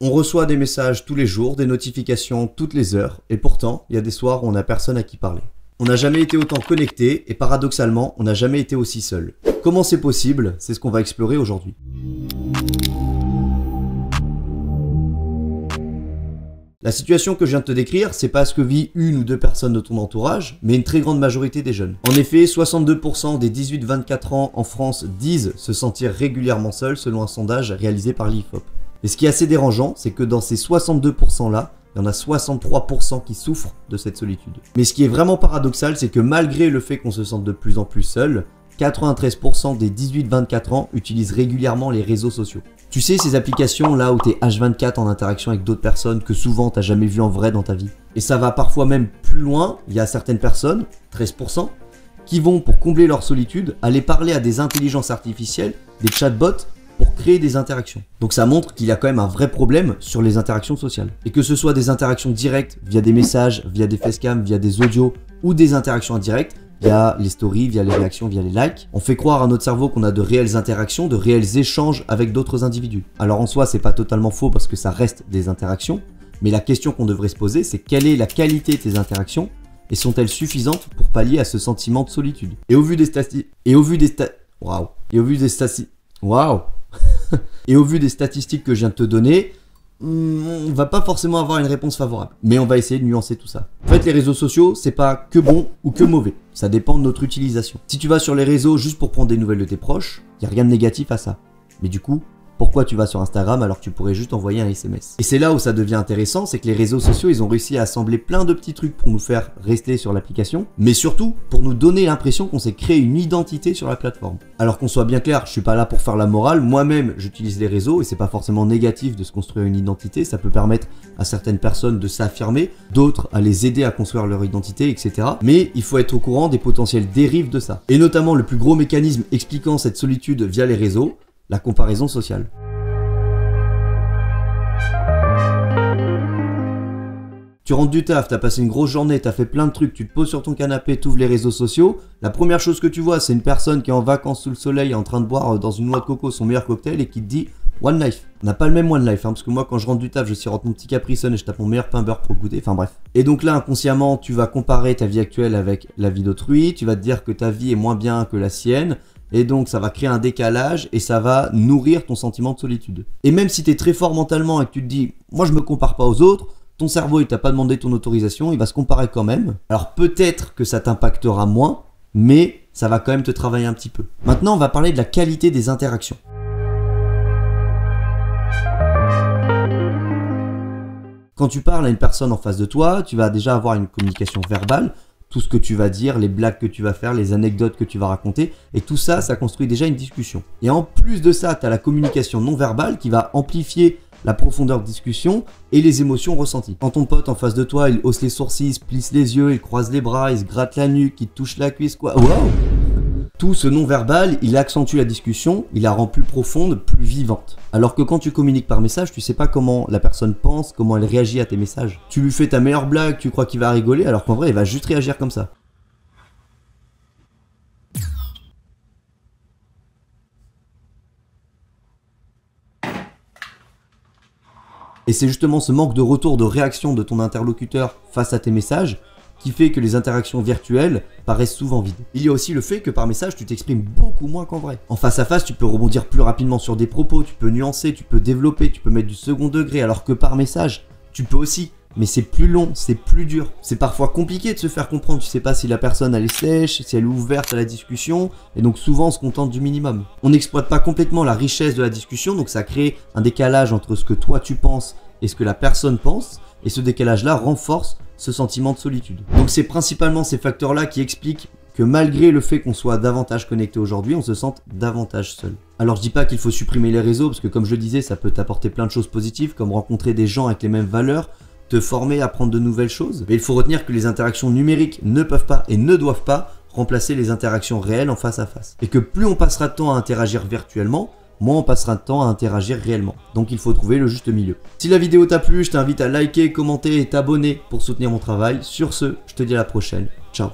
On reçoit des messages tous les jours, des notifications toutes les heures, et pourtant, il y a des soirs où on n'a personne à qui parler. On n'a jamais été autant connecté, et paradoxalement, on n'a jamais été aussi seul. Comment c'est possible? C'est ce qu'on va explorer aujourd'hui. La situation que je viens de te décrire, c'est pas ce que vit une ou deux personnes de ton entourage, mais une très grande majorité des jeunes. En effet, 62% des 18-24 ans en France disent se sentir régulièrement seuls selon un sondage réalisé par l'IFOP. Et ce qui est assez dérangeant, c'est que dans ces 62% là, il y en a 63% qui souffrent de cette solitude. Mais ce qui est vraiment paradoxal, c'est que malgré le fait qu'on se sente de plus en plus seul, 93% des 18-24 ans utilisent régulièrement les réseaux sociaux. Tu sais, ces applications là où t'es H24 en interaction avec d'autres personnes que souvent t'as jamais vu en vrai dans ta vie. Et ça va parfois même plus loin, il y a certaines personnes, 13%, qui vont, pour combler leur solitude, aller parler à des intelligences artificielles, des chatbots, pour créer des interactions. Donc ça montre qu'il y a quand même un vrai problème sur les interactions sociales. Et que ce soit des interactions directes, via des messages, via des facecam, via des audios, ou des interactions indirectes, via les stories, via les réactions, via les likes. On fait croire à notre cerveau qu'on a de réelles interactions, de réels échanges avec d'autres individus. Alors en soi, c'est pas totalement faux parce que ça reste des interactions, mais la question qu'on devrait se poser, c'est quelle est la qualité de tes interactions et sont-elles suffisantes pour pallier à ce sentiment de solitude? Et au vu des statistiques que je viens de te donner, on va pas forcément avoir une réponse favorable, mais on va essayer de nuancer tout ça. En fait, les réseaux sociaux, c'est pas que bon ou que mauvais, ça dépend de notre utilisation. Si tu vas sur les réseaux juste pour prendre des nouvelles de tes proches, y a rien de négatif à ça. Mais du coup, pourquoi tu vas sur Instagram alors que tu pourrais juste envoyer un SMS? Et c'est là où ça devient intéressant, c'est que les réseaux sociaux, ils ont réussi à assembler plein de petits trucs pour nous faire rester sur l'application, mais surtout pour nous donner l'impression qu'on s'est créé une identité sur la plateforme. Alors qu'on soit bien clair, je suis pas là pour faire la morale, moi-même j'utilise les réseaux et c'est pas forcément négatif de se construire une identité, ça peut permettre à certaines personnes de s'affirmer, d'autres à les aider à construire leur identité, etc. Mais il faut être au courant des potentielles dérives de ça. Et notamment le plus gros mécanisme expliquant cette solitude via les réseaux, la comparaison sociale. Tu rentres du taf, t'as passé une grosse journée, t'as fait plein de trucs, tu te poses sur ton canapé, t'ouvres les réseaux sociaux, la première chose que tu vois, c'est une personne qui est en vacances sous le soleil en train de boire dans une noix de coco son meilleur cocktail et qui te dit One Life. On n'a pas le même One Life, parce que moi quand je rentre du taf, je sirote mon petit Capri Sun et je tape mon meilleur pain beurre pour le goûter, enfin bref. Et donc là, inconsciemment, tu vas comparer ta vie actuelle avec la vie d'autrui, tu vas te dire que ta vie est moins bien que la sienne, et donc ça va créer un décalage et ça va nourrir ton sentiment de solitude. Et même si tu es très fort mentalement et que tu te dis moi je me compare pas aux autres, ton cerveau il t'a pas demandé ton autorisation, il va se comparer quand même. Alors peut-être que ça t'impactera moins, mais ça va quand même te travailler un petit peu. Maintenant on va parler de la qualité des interactions. Quand tu parles à une personne en face de toi, tu vas déjà avoir une communication verbale, tout ce que tu vas dire, les blagues que tu vas faire, les anecdotes que tu vas raconter, et tout ça, ça construit déjà une discussion. Et en plus de ça, tu as la communication non verbale qui va amplifier la profondeur de discussion et les émotions ressenties. Quand ton pote en face de toi, il hausse les sourcils, il se plisse les yeux, il croise les bras, il se gratte la nuque, il te touche la cuisse, quoi. Waouh! Tout ce non-verbal, il accentue la discussion, il la rend plus profonde, plus vivante. Alors que quand tu communiques par message, tu sais pas comment la personne pense, comment elle réagit à tes messages. Tu lui fais ta meilleure blague, tu crois qu'il va rigoler, alors qu'en vrai, il va juste réagir comme ça. Et c'est justement ce manque de retour de réaction de ton interlocuteur face à tes messages qui fait que les interactions virtuelles paraissent souvent vides. Il y a aussi le fait que par message, tu t'exprimes beaucoup moins qu'en vrai. En face à face, tu peux rebondir plus rapidement sur des propos, tu peux nuancer, tu peux développer, tu peux mettre du second degré, alors que par message, tu peux aussi. Mais c'est plus long, c'est plus dur. C'est parfois compliqué de se faire comprendre, tu sais pas si la personne elle est sèche, si elle est ouverte à la discussion, et donc souvent on se contente du minimum. On n'exploite pas complètement la richesse de la discussion, donc ça crée un décalage entre ce que toi tu penses et ce que la personne pense, et ce décalage-là renforce ce sentiment de solitude. Donc c'est principalement ces facteurs-là qui expliquent que malgré le fait qu'on soit davantage connecté aujourd'hui, on se sente davantage seul. Alors je dis pas qu'il faut supprimer les réseaux, parce que comme je le disais, ça peut t'apporter plein de choses positives, comme rencontrer des gens avec les mêmes valeurs, te former à apprendre de nouvelles choses. Mais il faut retenir que les interactions numériques ne peuvent pas et ne doivent pas remplacer les interactions réelles en face à face. Et que plus on passera de temps à interagir virtuellement, moins on passera de temps à interagir réellement. Donc il faut trouver le juste milieu. Si la vidéo t'a plu, je t'invite à liker, commenter et t'abonner pour soutenir mon travail. Sur ce, je te dis à la prochaine. Ciao.